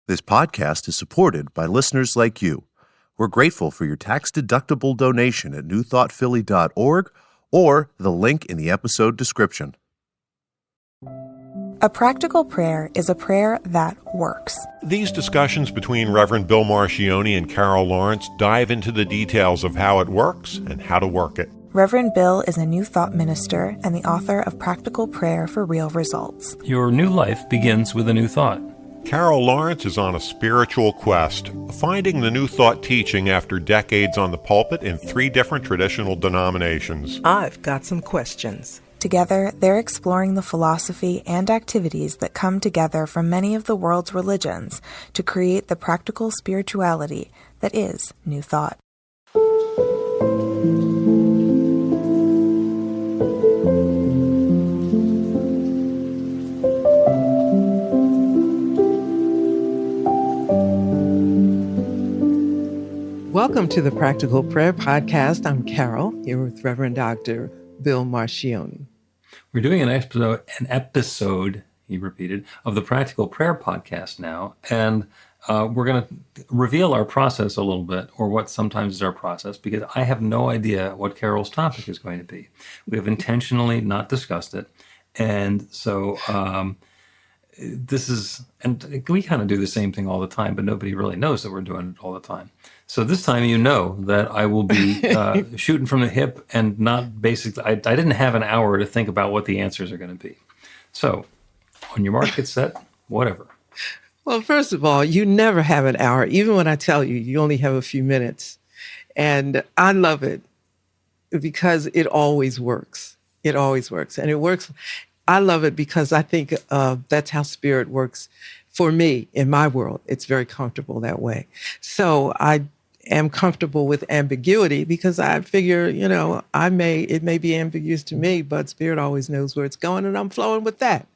This podcast is supported by listeners like you. We're grateful for your tax-deductible donation at newthoughtphilly.org or the link in the episode description. A practical prayer is a prayer that works. These discussions between Reverend Bill Marcioni and Carol Lawrence dive into the details of how it works and how to work it. Reverend Bill is a New Thought minister and the author of Practical Prayer for Real Results. Your new life begins with a new thought. Carol Lawrence is on a spiritual quest, finding the New Thought teaching after decades on the pulpit in 3 different traditional denominations. I've got some questions. Together, they're exploring the philosophy and activities that come together from many of the world's religions to create the practical spirituality that is New Thought. Welcome to the Practical Prayer Podcast. I'm Carol, here with Reverend Dr. Bill Marcioni. We're doing an episode, he repeated, of the Practical Prayer Podcast now, and we're going to reveal our process a little bit, or what sometimes is our process, because I have no idea what Carol's topic is going to be. We have intentionally not discussed it, and so and we kind of do the same thing all the time, but nobody really knows that we're doing it all the time. So this time, you know that I will be shooting from the hip and not basically, I didn't have an hour to think about what the answers are going to be. So on your mark, get set, whatever. Well, first of all, you never have an hour. Even when I tell you, you only have a few minutes. And I love it because it always works. It always works. And it works. I love it because I think that's how Spirit works for me in my world. It's very comfortable that way. So I am comfortable with ambiguity because I figure, it may be ambiguous to me, but Spirit always knows where it's going, and I'm flowing with that.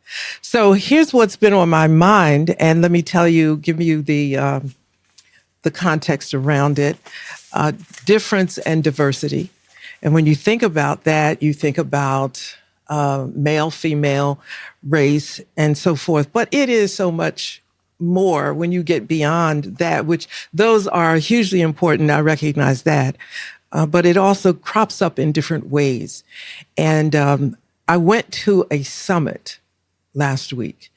So here's what's been on my mind, and let me give you the context around it. Difference and diversity. And when you think about that, you think about male, female, race, and so forth. But it is so much more when you get beyond that, which those are hugely important. I recognize that. But it also crops up in different ways. And I went to a summit last week.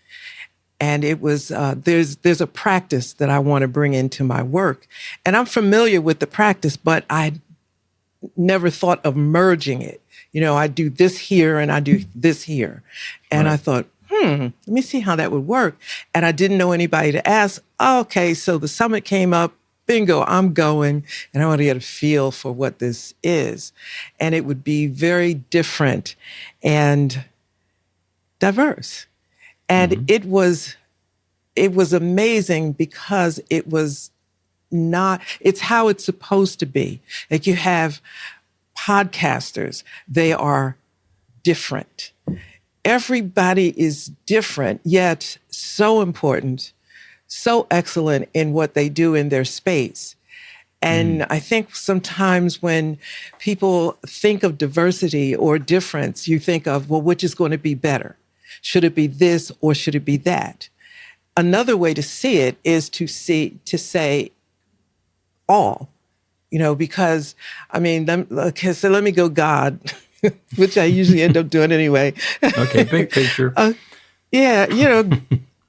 And it was, there's a practice that I want to bring into my work. And I'm familiar with the practice, but I never thought of merging it. I do this here and I do this here. And right. I thought, let me see how that would work. And I didn't know anybody to ask. Okay, so the summit came up, bingo, I'm going. And I want to get a feel for what this is. And it would be very different and diverse. And it was amazing because it's how it's supposed to be. Like you have podcasters, they are different. Everybody is different, yet so important, so excellent in what they do in their space. And I think sometimes when people think of diversity or difference, you think of, well, which is going to be better? Should it be this or should it be that? Another way to see it is to say all. Because, let me go God, which I usually end up doing anyway. Okay, big picture.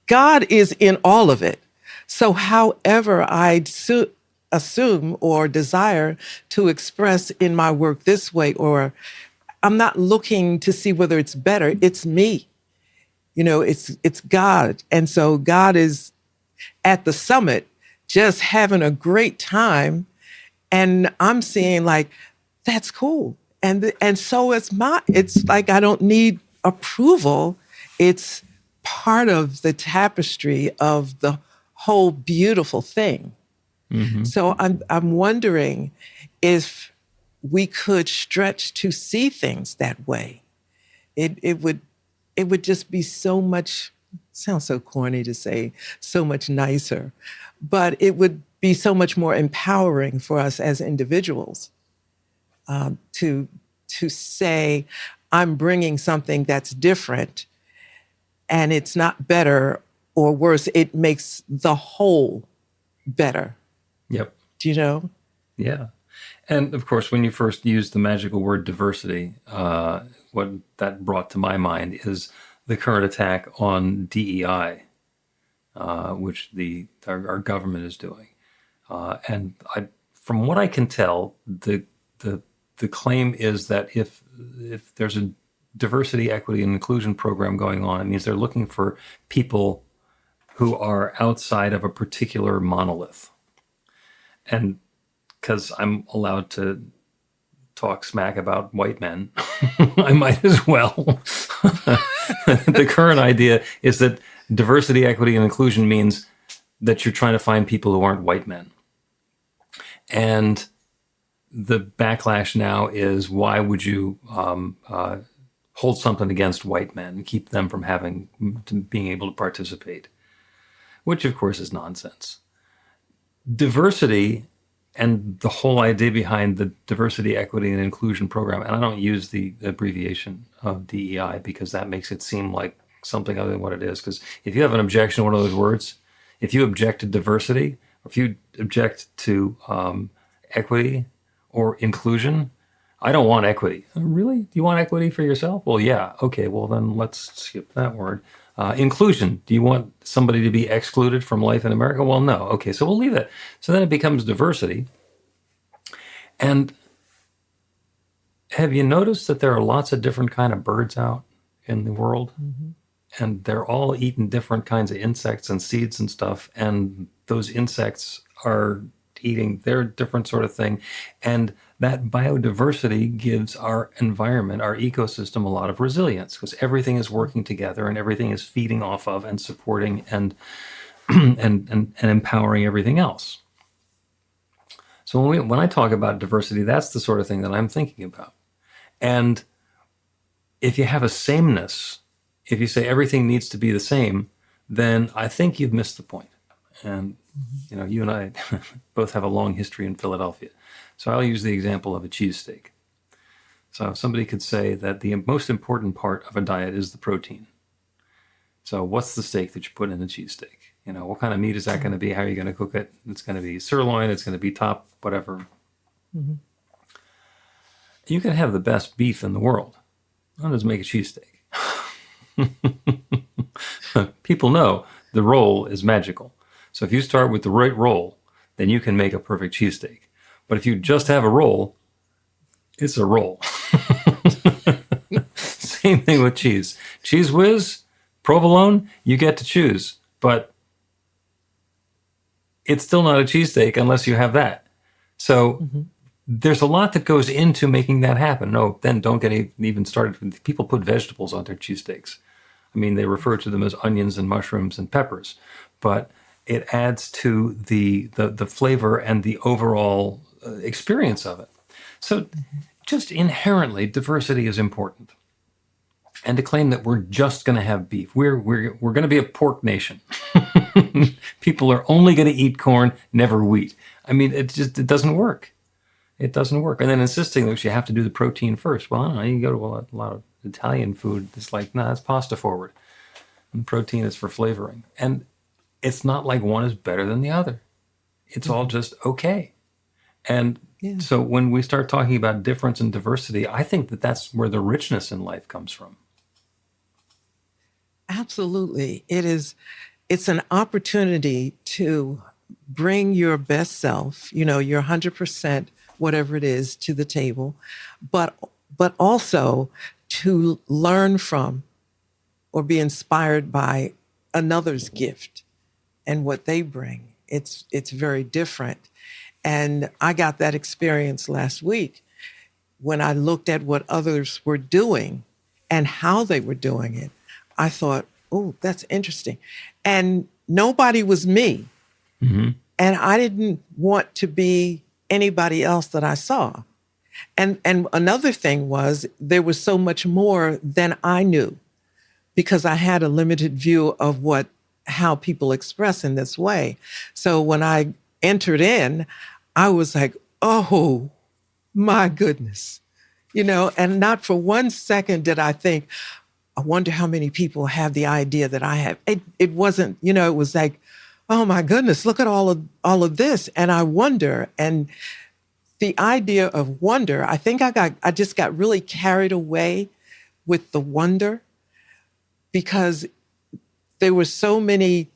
God is in all of it. So however I assume or desire to express in my work this way, or I'm not looking to see whether it's better, it's me. It's God. And so God is at the summit just having a great time. And I'm seeing that's cool. And so it's like, I don't need approval. It's part of the tapestry of the whole beautiful thing. So I'm wondering if we could stretch to see things that way. It would just be so much, sounds so corny to say, so much nicer, but it would be so much more empowering for us as individuals to say, I'm bringing something that's different, and it's not better or worse, it makes the whole better. Yep. Do you know? Yeah. And of course, when you first used the magical word diversity, what that brought to my mind is the current attack on DEI, which our government is doing. And from what I can tell, the claim is that if there's a diversity, equity, and inclusion program going on, it means they're looking for people who are outside of a particular monolith. And because I'm allowed to talk smack about white men, I might as well. The current idea is that diversity, equity, and inclusion means that you're trying to find people who aren't white men. And the backlash now is, why would you hold something against white men and keep them from being able to participate? Which, of course, is nonsense. Diversity and the whole idea behind the diversity, equity, and inclusion program, and I don't use the abbreviation of DEI because that makes it seem like something other than what it is. Because if you have an objection to one of those words, if you object to diversity, or if you object to equity or inclusion, I don't want equity. Really? Do you want equity for yourself? Well, yeah. Okay, well, then let's skip that word. Inclusion. Do you want somebody to be excluded from life in America? Well, no. Okay, so we'll leave it. So then it becomes diversity. And have you noticed that there are lots of different kind of birds out in the world? Mm-hmm. And they're all eating different kinds of insects and seeds and stuff. And those insects are eating their different sort of thing. And that biodiversity gives our environment, our ecosystem, a lot of resilience because everything is working together and everything is feeding off of and supporting and and empowering everything else. So when I talk about diversity, that's the sort of thing that I'm thinking about. And if you have a sameness, if you say everything needs to be the same, then I think you've missed the point. And you and I both have a long history in Philadelphia. So I'll use the example of a cheesesteak. So somebody could say that the most important part of a diet is the protein. So what's the steak that you put in the cheesesteak? What kind of meat is that going to be? How are you going to cook it? It's going to be sirloin. It's going to be top, whatever. Mm-hmm. You can have the best beef in the world. That doesn't make a cheesesteak. People know the roll is magical. So if you start with the right roll, then you can make a perfect cheesesteak. But if you just have a roll, it's a roll. Same thing with cheese. Cheese whiz, provolone, you get to choose. But it's still not a cheesesteak unless you have that. So there's a lot that goes into making that happen. No, then don't get even started. People put vegetables on their cheesesteaks. I mean, they refer to them as onions and mushrooms and peppers. But it adds to the flavor and the overall experience of it. So just inherently, diversity is important. And to claim that we're just going to have beef, we're going to be a pork nation. People are only going to eat corn, never wheat. I mean, it doesn't work. It doesn't work. And then insisting that you have to do the protein first. Well, I don't know. You can go to a lot of Italian food. It's like, no, it's pasta forward. And protein is for flavoring. And it's not like one is better than the other. It's all just okay. And so when we start talking about difference and diversity, I think that that's where the richness in life comes from. Absolutely. It's an opportunity to bring your best self, your 100%, whatever it is, to the table, but also to learn from or be inspired by another's gift and what they bring. It's very different. And I got that experience last week when I looked at what others were doing and how they were doing it. I thought, oh, that's interesting. And nobody was me. Mm-hmm. And I didn't want to be anybody else that I saw. And another thing was there was so much more than I knew because I had a limited view of how people express in this way. So when I entered in, I was like, oh, my goodness, and not for one second did I think, I wonder how many people have the idea that I have. It wasn't, it was like, oh my goodness, look at all of this. And I wonder, and the idea of wonder, I think I just got really carried away with the wonder because there were so many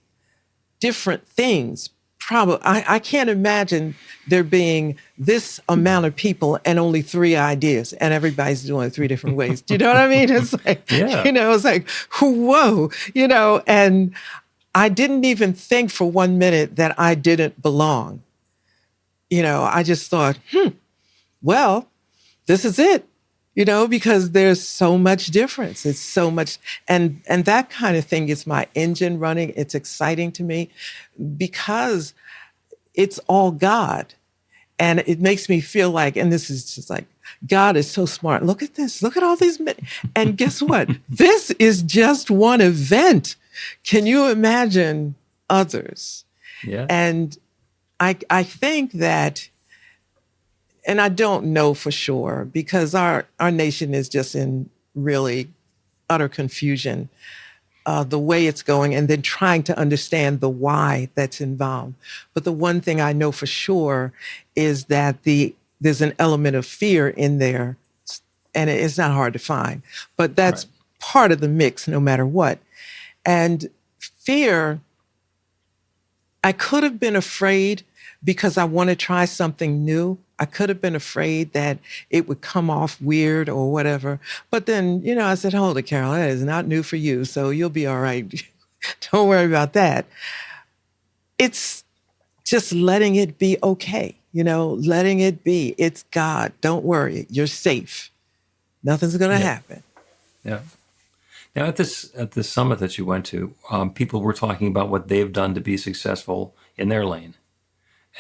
different things. Probably, I can't imagine there being this amount of people and only 3 ideas, and everybody's doing it 3 different ways. Do you know what I mean? It's like, Yeah. It's like, whoa, and I didn't even think for 1 minute that I didn't belong. I just thought, well, this is it, because there's so much difference. It's so much. And that kind of thing is my engine running. It's exciting to me because it's all God. And it makes me feel like, and this is just like, God is so smart. Look at this. Look at all these men. And guess what? This is just one event. Can you imagine others? Yeah. And I think that, and I don't know for sure because our nation is just in really utter confusion, the way it's going, and then trying to understand the why that's involved. But the one thing I know for sure is that there's an element of fear in there, and it's not hard to find. But that's part of the mix, no matter what. And fear, I could have been afraid because I want to try something new. I could have been afraid that it would come off weird or whatever. But then, I said, hold it, Carol, that is not new for you. So you'll be all right. Don't worry about that. It's just letting it be okay. Letting it be. It's God. Don't worry. You're safe. Nothing's going to happen. Yeah. Now, at this summit that you went to, people were talking about what they've done to be successful in their lane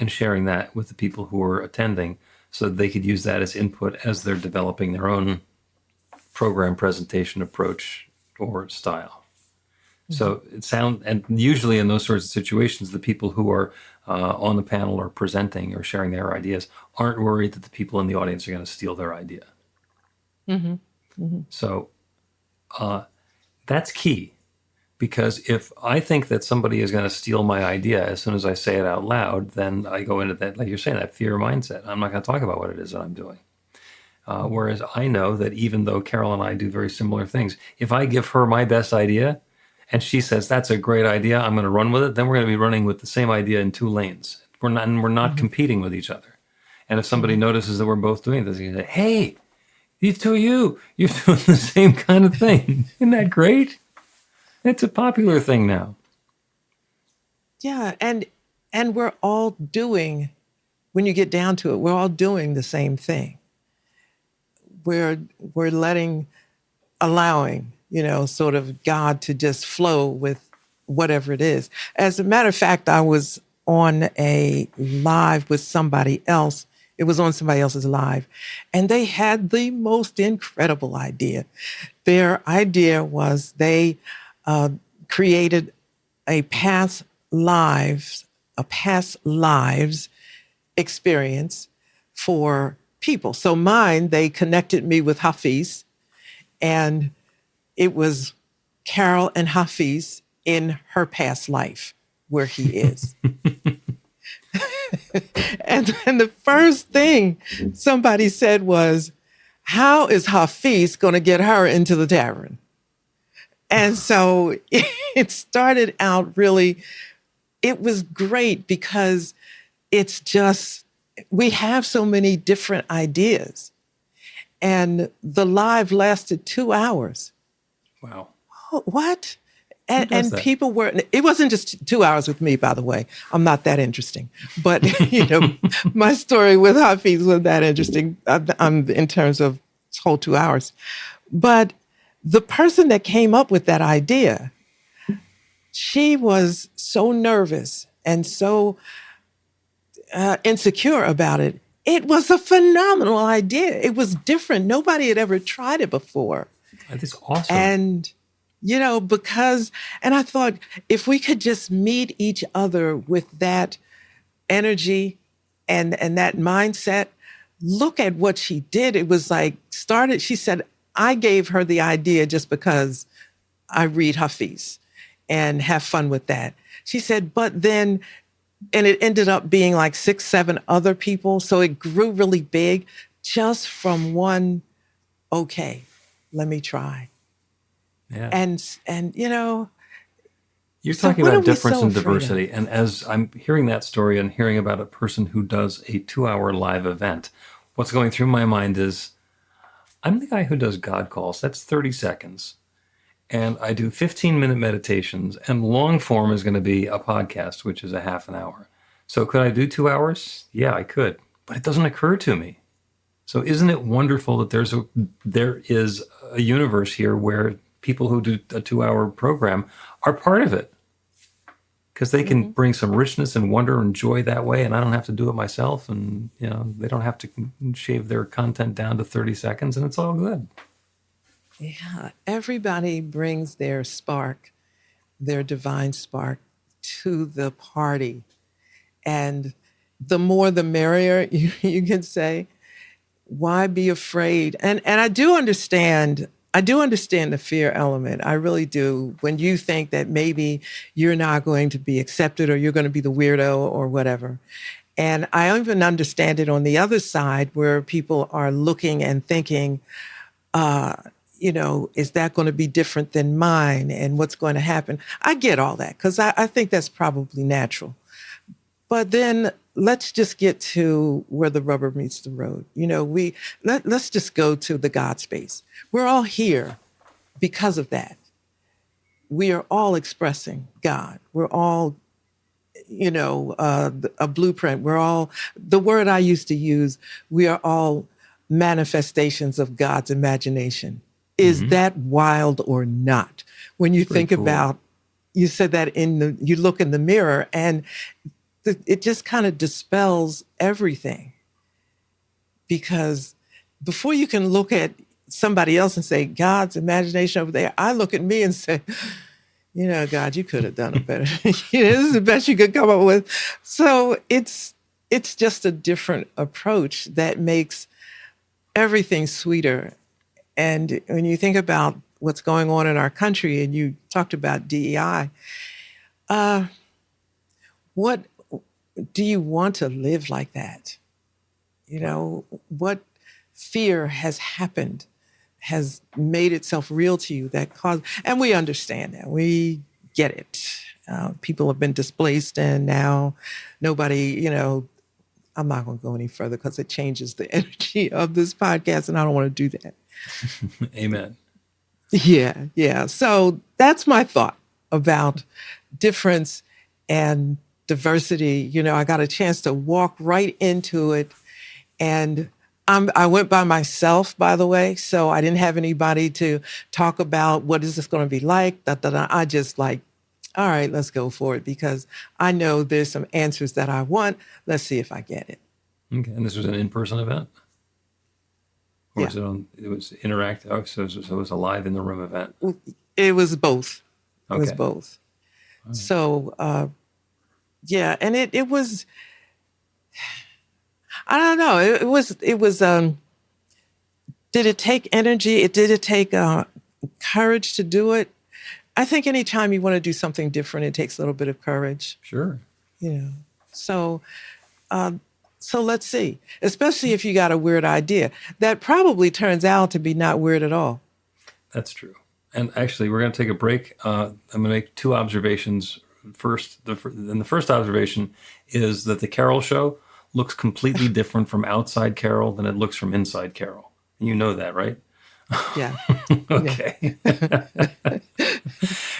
and sharing that with the people who were attending so that they could use that as input as they're developing their own program presentation approach or style. Mm-hmm. So and usually in those sorts of situations, the people who are on the panel or presenting or sharing their ideas aren't worried that the people in the audience are going to steal their idea. Mm-hmm. Mm-hmm. So that's key. Because if I think that somebody is going to steal my idea as soon as I say it out loud, then I go into that, like you're saying, that fear mindset. I'm not going to talk about what it is that I'm doing. Whereas I know that even though Carol and I do very similar things, if I give her my best idea and she says, that's a great idea, I'm going to run with it, then we're going to be running with the same idea in 2 lanes. We're not competing with each other. And if somebody notices that we're both doing this, you say, hey, these two of you're doing the same kind of thing. Isn't that great? It's a popular thing now. Yeah, and we're all doing, when you get down to it, we're all doing the same thing. We're allowing, sort of God to just flow with whatever it is. As a matter of fact, I was on a live with somebody else. It was on somebody else's live, and they had the most incredible idea. Their idea was they created a past lives experience for people. So mine, they connected me with Hafiz, and it was Carol and Hafiz in her past life where he is. And then the first thing somebody said was, how is Hafiz going to get her into the tavern? And so it started out really, it was great because it's just, we have so many different ideas. And the live lasted 2 hours. Wow. Oh, what? And people were, it wasn't just 2 hours with me, by the way. I'm not that interesting. But, my story with Hafiz wasn't that interesting I'm in terms of this whole 2 hours. But the person that came up with that idea, she was so nervous and so insecure about it. It was a phenomenal idea. It was different. Nobody had ever tried it before. That is awesome. And, and I thought, if we could just meet each other with that energy and that mindset, look at what she did. It was like she said, I gave her the idea just because I read Hafiz and have fun with that. She said, but then, and it ended up being like 6, 7 other people. So it grew really big just from one, okay, let me try. Yeah. And You're so talking what are about we difference so and afraid of? diversity. And as I'm hearing that story and hearing about a person who does a 2-hour live event, what's going through my mind is, I'm the guy who does God calls. That's 30 seconds. And I do 15-minute meditations, and long form is going to be a podcast, which is a half an hour. So could I do 2 hours? Yeah, I could, but it doesn't occur to me. So isn't it wonderful that there is a universe here where people who do a 2-hour program are part of it? Because they can bring some richness and wonder and joy that way, and I don't have to do it myself, and they don't have to shave their content down to 30 seconds, and it's all good. Yeah, everybody brings their spark, their divine spark to the party. And the more the merrier, you can say. Why be afraid? And I do understand the fear element. I really do. When you think that maybe you're not going to be accepted or you're going to be the weirdo or whatever. And I even understand it on the other side where people are looking and thinking, is that going to be different than mine and what's going to happen? I get all that because I think that's probably natural. But then let's just get to where the rubber meets the road. Let's just go to the God space. We're all here because of that. We are all expressing God. We're all, a blueprint. We're all, the word I used to use, we are all manifestations of God's imagination. Is that wild or not? When you think cool. about, you said that you look in the mirror and it just kind of dispels everything. Because before you can look at somebody else and say, God's imagination over there, I look at me and say, God, you could have done it better. This is the best you could come up with. So it's just a different approach that makes everything sweeter. And when you think about what's going on in our country, and you talked about DEI, what do you want to live like that? What fear has happened, has made itself real to you that caused, and we understand that. We get it. People have been displaced and now nobody, I'm not going to go any further because it changes the energy of this podcast and I don't want to do that. Amen. Yeah. So that's my thought about difference and diversity. I got a chance to walk right into it. And I went by myself, by the way. So I didn't have anybody to talk about what is this going to be like. I just all right, let's go for it because I know there's some answers that I want. Let's see if I get it. Okay. And this was an in-person event? Or Yeah. it was interactive? Oh, so it was a live in the room event? It was both. It Okay. was both. Right. So, yeah, and it was, I don't know. It was, did it take energy? Did it take courage to do it? I think anytime you want to do something different, it takes a little bit of courage. Sure. So let's see, especially if you got a weird idea that probably turns out to be not weird at all. That's true. And actually, we're going to take a break. I'm going to make 2 observations. First, the first observation is that the Carol show looks completely different from outside Carol than it looks from inside Carol. You know that, right? Yeah. Okay.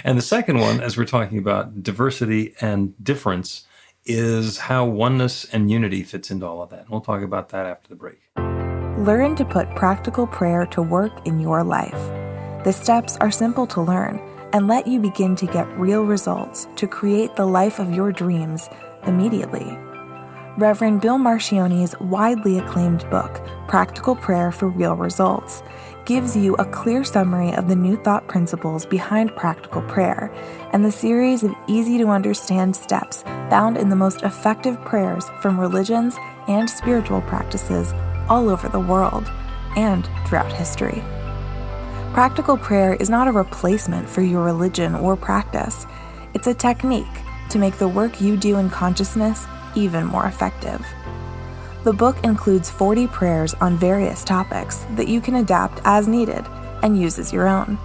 And the second one, as we're talking about diversity and difference, is how oneness and unity fits into all of that. And we'll talk about that after the break. Learn to put practical prayer to work in your life. The steps are simple to learn and let you begin to get real results to create the life of your dreams immediately. Reverend Bill Marcione's widely acclaimed book, Practical Prayer for Real Results, gives you a clear summary of the New Thought principles behind practical prayer and the series of easy-to-understand steps found in the most effective prayers from religions and spiritual practices all over the world and throughout history. Practical prayer is not a replacement for your religion or practice. It's a technique to make the work you do in consciousness even more effective. The book includes 40 prayers on various topics that you can adapt as needed and use as your own.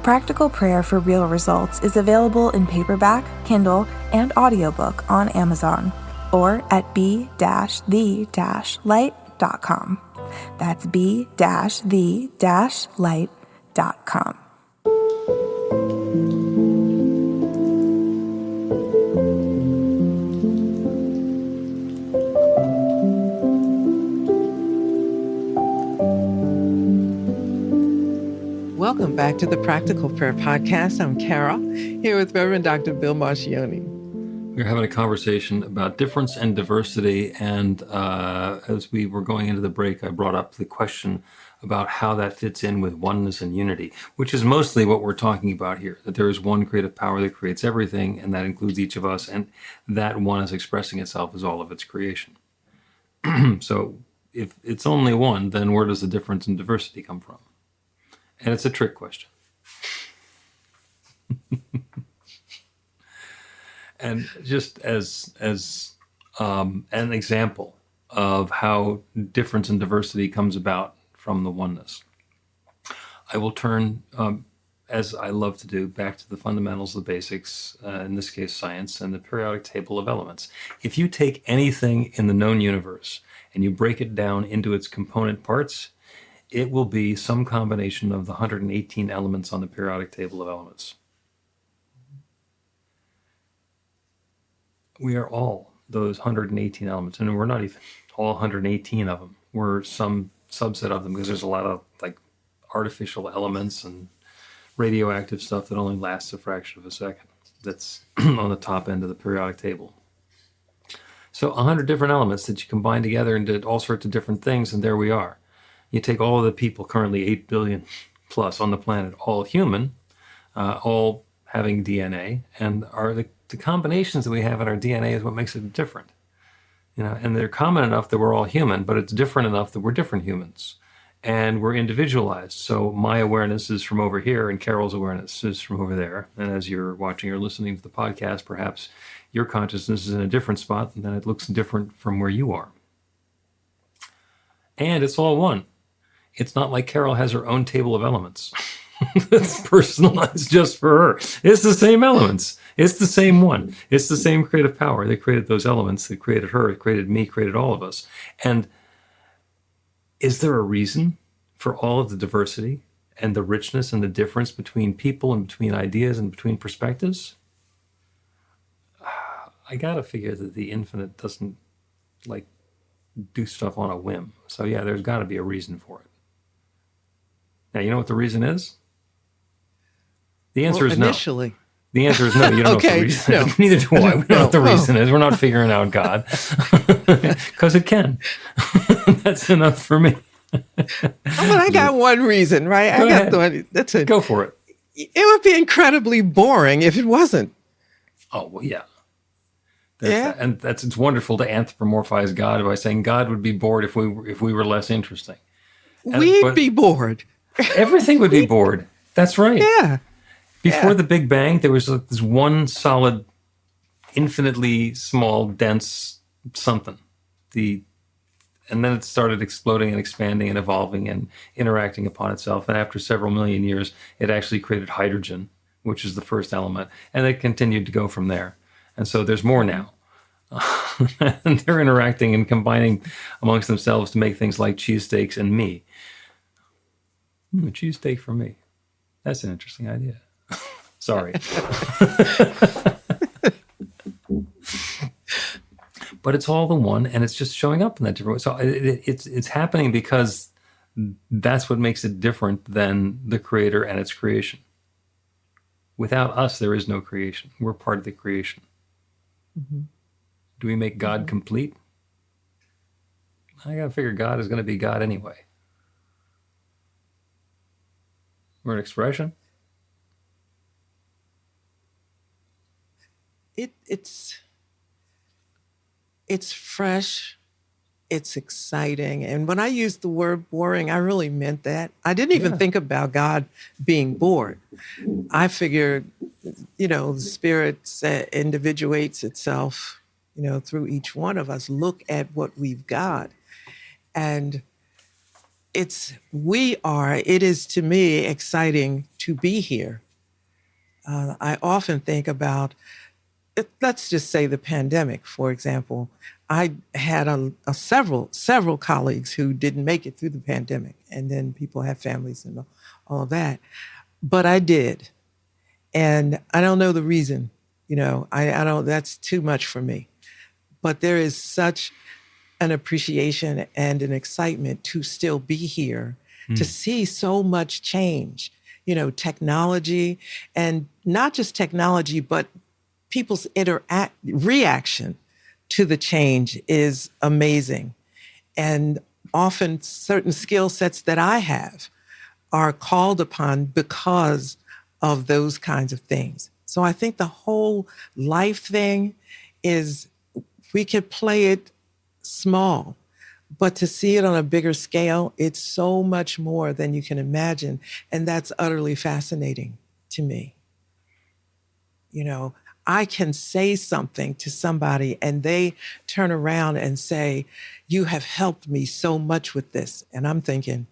Practical Prayer for Real Results is available in paperback, Kindle, and audiobook on Amazon or at b-the-light.com. That's b-the-light.com. Welcome back to the Practical Prayer Podcast. I'm Carol, here with Reverend Dr. Bill Marcioni. We're having a conversation about difference and diversity, and as we were going into the break, I brought up the question about how that fits in with oneness and unity, which is mostly what we're talking about here, that there is one creative power that creates everything, and that includes each of us, and that one is expressing itself as all of its creation. So if it's only one, then where does the difference and diversity come from? And it's a trick question. And just as an example of how difference and diversity comes about from the oneness, I will turn, as I love to do, back to the fundamentals, the basics, in this case science, and the periodic table of elements. If you take anything in the known universe and you break it down into its component parts, it will be some combination of the 118 elements on the periodic table of elements. We are all those 118 elements, and we're not even all 118 of them. We're some subset of them, because there's a lot of like artificial elements and radioactive stuff that only lasts a fraction of a second. That's on the top end of the periodic table. So 100 different elements that you combine together into all sorts of different things, and there we are. You take all of the people, currently 8 billion plus on the planet, all human, all having DNA, and the combinations that we have in our DNA is what makes it different. And they're common enough that we're all human, but it's different enough that we're different humans. And we're individualized. So my awareness is from over here, and Carol's awareness is from over there. And as you're watching or listening to the podcast, perhaps your consciousness is in a different spot, and then it looks different from where you are. And it's all one. It's not like Carol has her own table of elements. It's personalized just for her. It's the same elements. It's the same one. It's the same creative power that created those elements, that created her, that created me, created all of us. And is there a reason for all of the diversity and the richness and the difference between people and between ideas and between perspectives? I gotta figure that the infinite doesn't like do stuff on a whim. So yeah, there's gotta be a reason for it. Now, you know what the reason is? The answer is no. Initially. The answer is no. You don't know what the reason is. Neither do I. We don't know what the reason is. We're not figuring out God. Because it can. That's enough for me. But I got one reason, right? Go ahead. That's it. Go for it. It would be incredibly boring if it wasn't. Oh, well, yeah. And it's wonderful to anthropomorphize God by saying God would be bored if we were less interesting. We'd be bored. Everything would be bored. That's right. Yeah. Before the Big Bang, there was this one solid, infinitely small, dense something. And then it started exploding and expanding and evolving and interacting upon itself. And after several million years, it actually created hydrogen, which is the first element. And it continued to go from there. And so there's more now. And they're interacting and combining amongst themselves to make things like cheesesteaks and me. A cheesesteak for me. That's an interesting idea. Sorry. But it's all the one, and it's just showing up in that different way. So it's happening because that's what makes it different than the creator and its creation. Without us, there is no creation. We're part of the creation. Mm-hmm. Do we make God complete? I got to figure God is going to be God anyway. We're an expression. It's fresh it's exciting. And when I used the word boring, I really meant that. I didn't even think about God being bored. I figured, the Spirit individuates itself, through each one of us. Look at what we've got. And it is to me exciting to be here. I often think about, let's just say the pandemic, for example. I had several colleagues who didn't make it through the pandemic, and then people have families and all of that. But I did, and I don't know the reason. I don't. That's too much for me. But there is such an appreciation and an excitement to still be here, to see so much change. Technology, and not just technology, but people's reaction to the change is amazing. And often certain skill sets that I have are called upon because of those kinds of things. So I think the whole life thing is, we could play it small, but to see it on a bigger scale, it's so much more than you can imagine. And that's utterly fascinating to me. I can say something to somebody and they turn around and say, "You have helped me so much with this." And I'm thinking,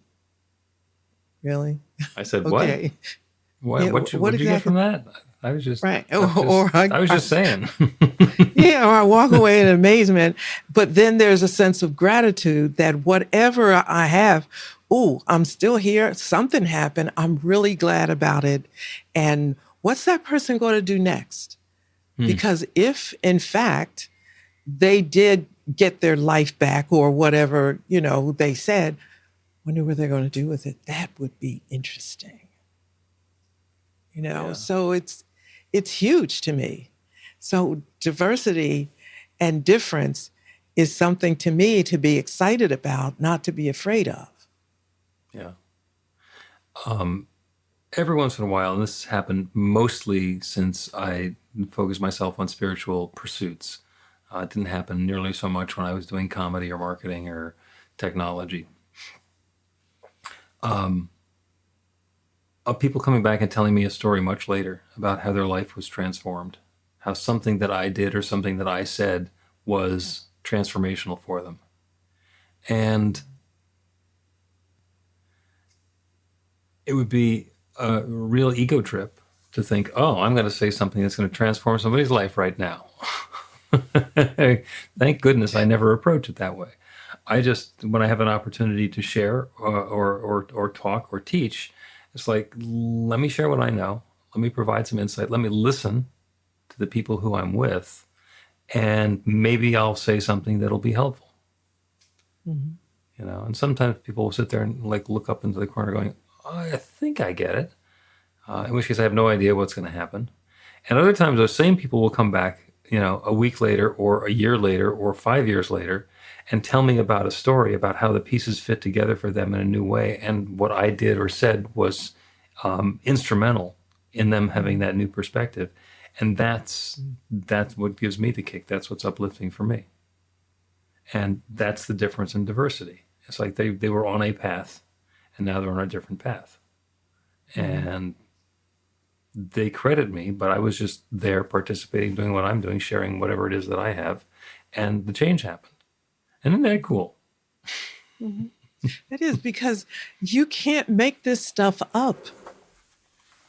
really? I said, Okay. What? Yeah, What did what you get exactly? from that? I was just Right. I was just saying. Yeah, or I walk away in amazement. But then there's a sense of gratitude that whatever I have, I'm still here. Something happened. I'm really glad about it. And what's that person going to do next? Because if, in fact, they did get their life back or whatever, they said, wonder what they're going to do with it. That would be interesting. Yeah. So it's huge to me. So diversity and difference is something to me to be excited about, not to be afraid of. Yeah. Every once in a while, and this has happened mostly since I focused myself on spiritual pursuits. It didn't happen nearly so much when I was doing comedy or marketing or technology. Of people coming back and telling me a story much later about how their life was transformed, how something that I did or something that I said was transformational for them. And it would be a real ego trip to think, oh, I'm going to say something that's going to transform somebody's life right now. Thank goodness I never approach it that way. I just, when I have an opportunity to share or talk or teach, it's like, let me share what I know. Let me provide some insight. Let me listen to the people who I'm with, and maybe I'll say something that'll be helpful. And sometimes people will sit there and look up into the corner going, oh, I think I get it. In which case I have no idea what's going to happen. And other times those same people will come back, a week later or a year later or 5 years later and tell me about a story about how the pieces fit together for them in a new way. And what I did or said was instrumental in them having that new perspective. And that's what gives me the kick. That's what's uplifting for me. And that's the difference in diversity. It's like they were on a path and now they're on a different path. And they credit me, but I was just there participating, doing what I'm doing, sharing whatever it is that I have. And the change happened. And isn't that cool? It is, because you can't make this stuff up.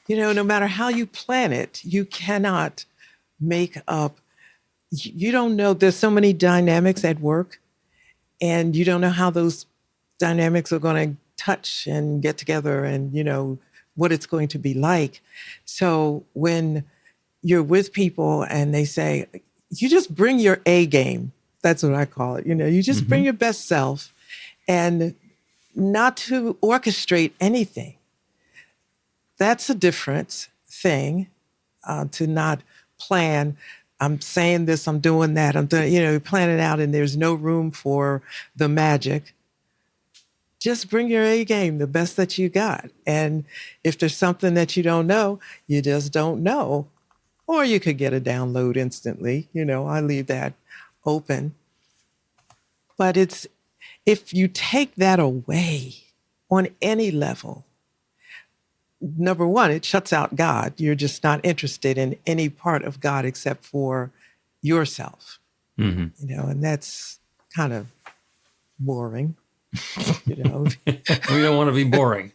No matter how you plan it, you cannot make up. You don't know. There's so many dynamics at work, and you don't know how those dynamics are going to touch and get together, and what it's going to be like. So when you're with people and they say, you just bring your A game. That's what I call it. You just bring your best self, and not to orchestrate anything. That's a different thing, to not plan. I'm saying this, I'm doing that. I'm doing, plan it out, and there's no room for the magic. Just bring your A game, the best that you got. And if there's something that you don't know, you just don't know. Or you could get a download instantly. I leave that open. But if you take that away on any level, number one, it shuts out God. You're just not interested in any part of God except for yourself, Mm-hmm. and that's kind of boring, you know. We don't want to be boring.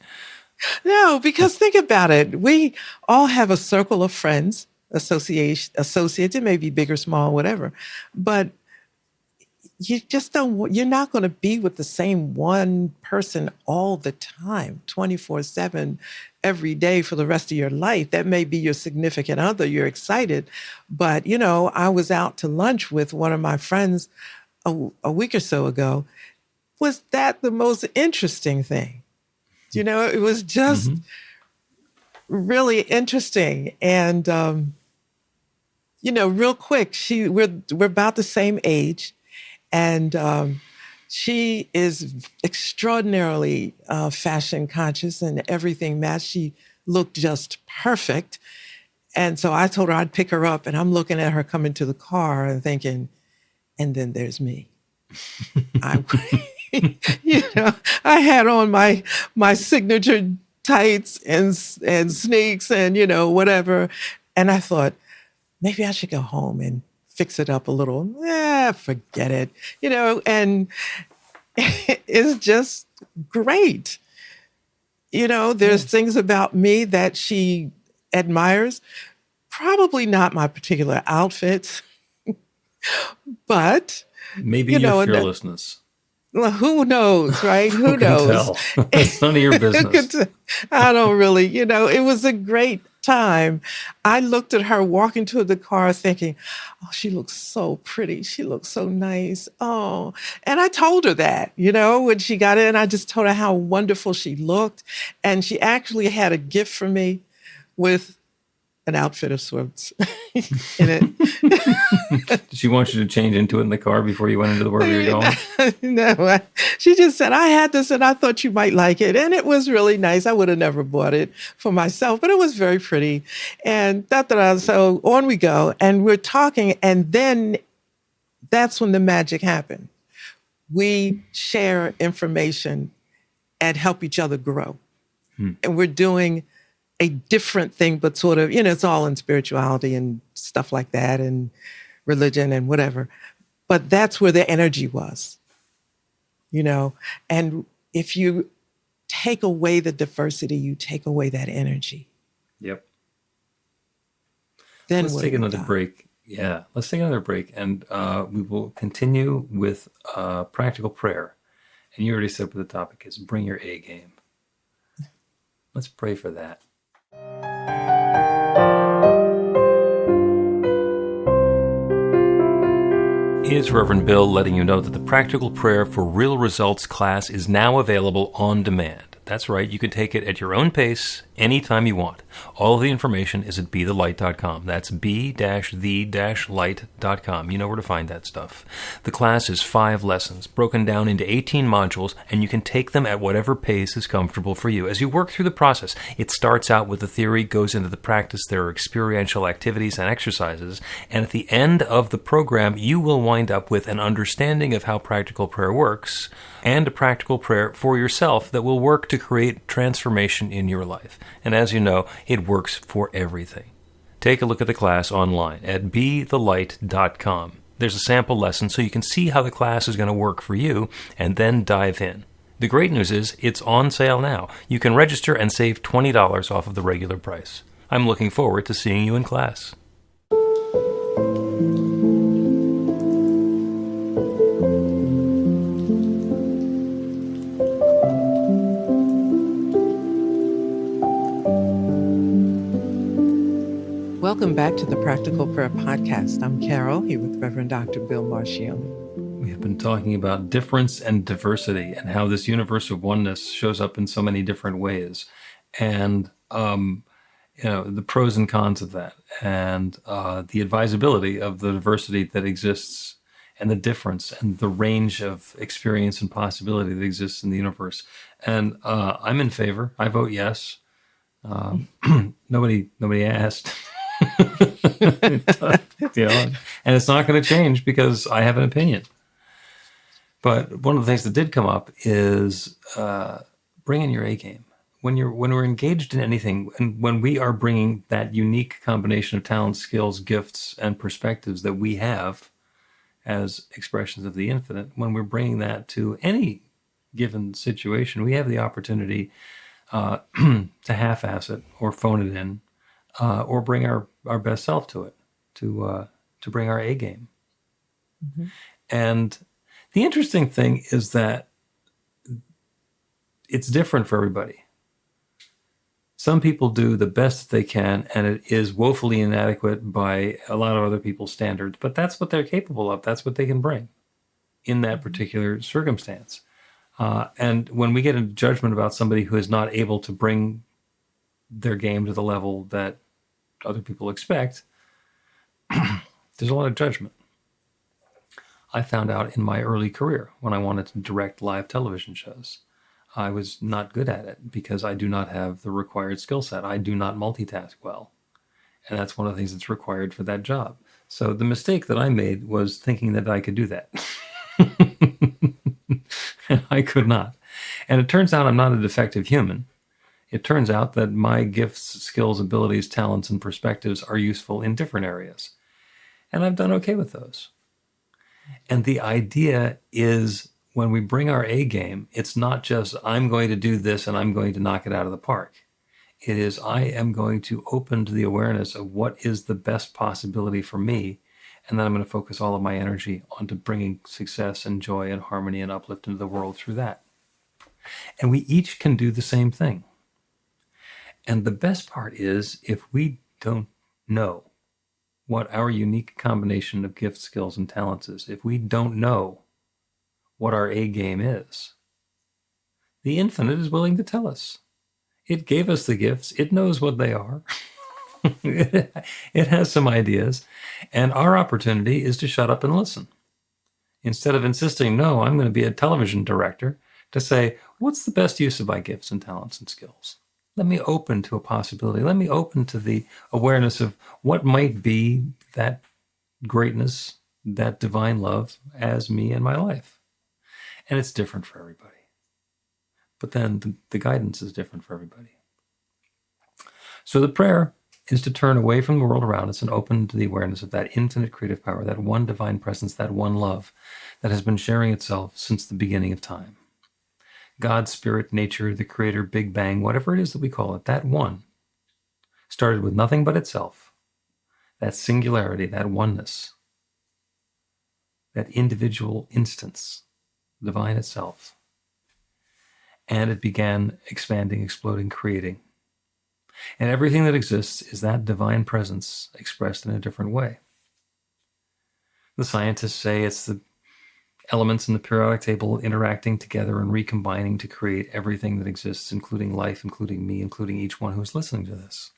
No, because think about it. We all have a circle of friends, associates. It may be big or small, whatever. But you just don't, you're not going to be with the same one person all the time, 24/7, every day for the rest of your life. That may be your significant other. You're excited. But, I was out to lunch with one of my friends a week or so ago. Was that the most interesting thing? It was just really interesting. And, real quick, we're about the same age. And she is extraordinarily fashion conscious and everything matched. She looked just perfect. And so I told her I'd pick her up, and I'm looking at her coming to the car and thinking, and then there's me. I had on my signature tights and sneaks and, whatever. And I thought, maybe I should go home and fix it up a little. Forget it. And it's just great. There's things about me that she admires. Probably not my particular outfits, but maybe your fearlessness. Well, who knows, right? Who knows? Tell? It's none of your business. I don't really, it was a great time. I looked at her walking to the car thinking, oh, she looks so pretty. She looks so nice. Oh, and I told her that, when she got in, I just told her how wonderful she looked. And she actually had a gift for me with an outfit of sorts in it. Did she want you to change into it in the car before you went into wherever you were going? No, she just said, I had this and I thought you might like it. And it was really nice. I would have never bought it for myself, but it was very pretty. And so on we go. And we're talking. And then that's when the magic happened. We share information and help each other grow. And we're doing a different thing, but sort of, it's all in spirituality and stuff like that and religion and whatever. But that's where the energy was, and if you take away the diversity, you take away that energy. Yep. Then let's take another break. Yeah, let's take another break, and we will continue with practical prayer. And you already said what the topic is. Bring your A game. Let's pray for that. Here's Reverend Bill letting you know that the Practical Prayer for Real Results class is now available on demand. That's right, you can take it at your own pace, anytime you want. All of the information is at bethelight.com. That's b-the-light.com. You know where to find that stuff. The class is 5 lessons, broken down into 18 modules, and you can take them at whatever pace is comfortable for you. As you work through the process, it starts out with the theory, goes into the practice, there are experiential activities and exercises, and at the end of the program, you will wind up with an understanding of how practical prayer works, and a practical prayer for yourself that will work to create transformation in your life. And as you know, it works for everything. Take a look at the class online at bethelight.com. There's a sample lesson so you can see how the class is going to work for you, and then dive in. The great news is it's on sale now. You can register and save $20 off of the regular price. I'm looking forward to seeing you in class. Welcome back to the Practical Prayer Podcast. I'm Carol, here with Reverend Dr. Bill Marchione. We have been talking about difference and diversity and how this universe of oneness shows up in so many different ways, and the pros and cons of that, and the advisability of the diversity that exists, and the difference and the range of experience and possibility that exists in the universe. And I'm in favor. I vote yes. Nobody asked. And it's not going to change because I have an opinion. But one of the things that did come up is bring in your A game. When we're engaged in anything, and when we are bringing that unique combination of talents, skills, gifts, and perspectives that we have as expressions of the infinite, when we're bringing that to any given situation, we have the opportunity to half-ass it or phone it in, or bring our best self to it, to bring our A game. Mm-hmm. And the interesting thing is that it's different for everybody. Some people do the best that they can, and it is woefully inadequate by a lot of other people's standards, but that's what they're capable of. That's what they can bring in that particular circumstance. And when we get into judgment about somebody who is not able to bring their game to the level that other people expect, there's a lot of judgment. I found out in my early career when I wanted to direct live television shows. I was not good at it because I do not have the required skill set. I do not multitask well. And that's one of the things that's required for that job. So the mistake that I made was thinking that I could do that. And I could not. And it turns out I'm not a defective human. It turns out that my gifts, skills, abilities, talents, and perspectives are useful in different areas. And I've done okay with those. And the idea is when we bring our A game, it's not just I'm going to do this and I'm going to knock it out of the park. It is I am going to open to the awareness of what is the best possibility for me, and then I'm going to focus all of my energy onto bringing success and joy and harmony and uplift into the world through that. And we each can do the same thing. And the best part is if we don't know what our unique combination of gifts, skills, and talents is, if we don't know what our A game is, the infinite is willing to tell us. It gave us the gifts. It knows what they are. It has some ideas. And our opportunity is to shut up and listen. Instead of insisting, no, I'm going to be a television director, to say, what's the best use of my gifts and talents and skills? Let me open to a possibility. Let me open to the awareness of what might be that greatness, that divine love as me in my life. And it's different for everybody. But then the guidance is different for everybody. So the prayer is to turn away from the world around us and open to the awareness of that infinite creative power, that one divine presence, that one love that has been sharing itself since the beginning of time. God, spirit, nature, the creator, Big Bang, whatever it is that we call it, that one started with nothing but itself, that singularity, that oneness, that individual instance, divine itself. And it began expanding, exploding, creating. And everything that exists is that divine presence expressed in a different way. The scientists say it's the elements in the periodic table interacting together and recombining to create everything that exists, including life, including me, including each one who's listening to this.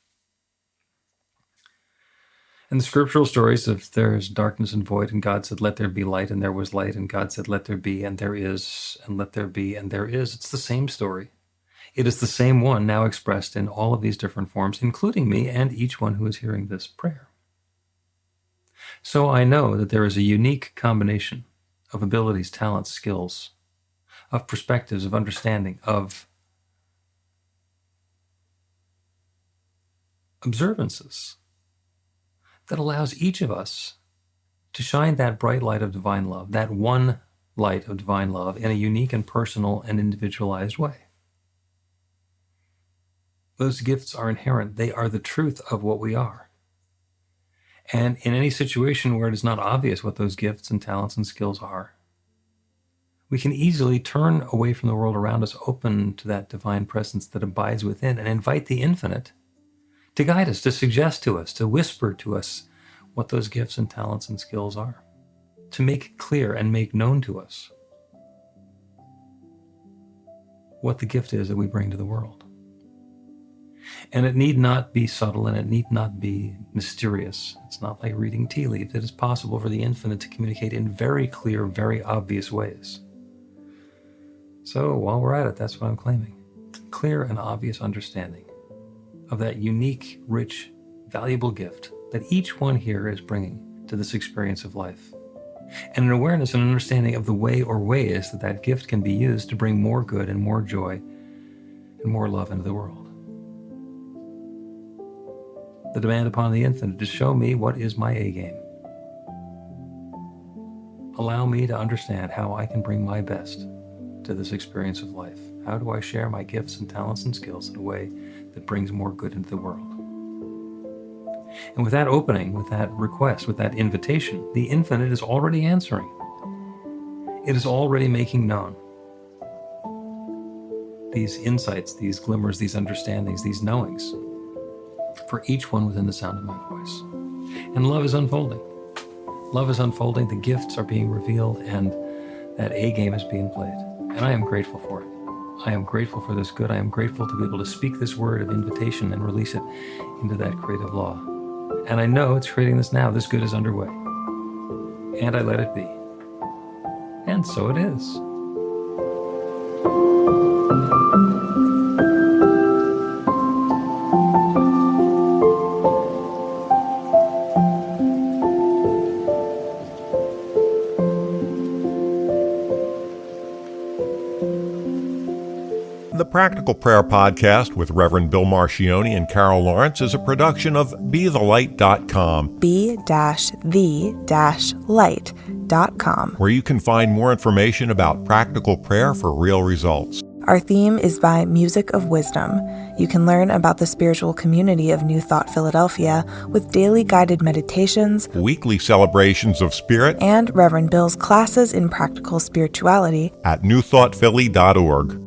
And the scriptural stories of there is darkness and void, and God said, let there be light, and there was light, and God said, let there be, and there is, and let there be, and there is. It's the same story. It is the same one now expressed in all of these different forms, including me and each one who is hearing this prayer. So I know that there is a unique combination of abilities, talents, skills, of perspectives, of understanding, of observances that allows each of us to shine that bright light of divine love, that one light of divine love in a unique and personal and individualized way. Those gifts are inherent. They are the truth of what we are. And in any situation where it is not obvious what those gifts and talents and skills are, we can easily turn away from the world around us, open to that divine presence that abides within, and invite the infinite to guide us, to suggest to us, to whisper to us what those gifts and talents and skills are, to make clear and make known to us what the gift is that we bring to the world. And it need not be subtle, and it need not be mysterious. It's not like reading tea leaves. It is possible for the infinite to communicate in very clear, very obvious ways. So while we're at it, that's what I'm claiming. Clear and obvious understanding of that unique, rich, valuable gift that each one here is bringing to this experience of life. and an awareness and understanding of the way or ways that that gift can be used to bring more good and more joy and more love into the world. The demand upon the infinite to show me what is my A game. Allow me to understand how I can bring my best to this experience of life. How do I share my gifts and talents and skills in a way that brings more good into the world? And with that opening, with that request, with that invitation, the infinite is already answering. It is already making known these insights, these glimmers, these understandings, these knowings for each one within the sound of my voice. And love is unfolding. Love is unfolding, the gifts are being revealed, and that A game is being played. And I am grateful for it. I am grateful for this good. I am grateful to be able to speak this word of invitation and release it into that creative law. And I know it's creating this now. This good is underway. And I let it be. And so it is. The Practical Prayer Podcast with Reverend Bill Marcioni and Carol Lawrence is a production of BeTheLight.com. be-the-light.com. where you can find more information about practical prayer for real results. Our theme is by Music of Wisdom. You can learn about the spiritual community of New Thought Philadelphia with daily guided meditations, Weekly celebrations of spirit and Reverend Bill's classes in practical spirituality at newthoughtphilly.org.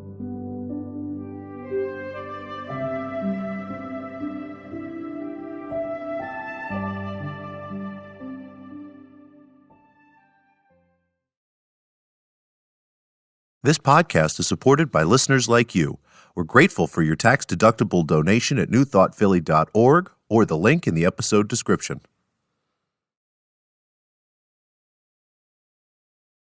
This podcast is supported by listeners like you. We're grateful for your tax-deductible donation at newthoughtphilly.org or the link in the episode description.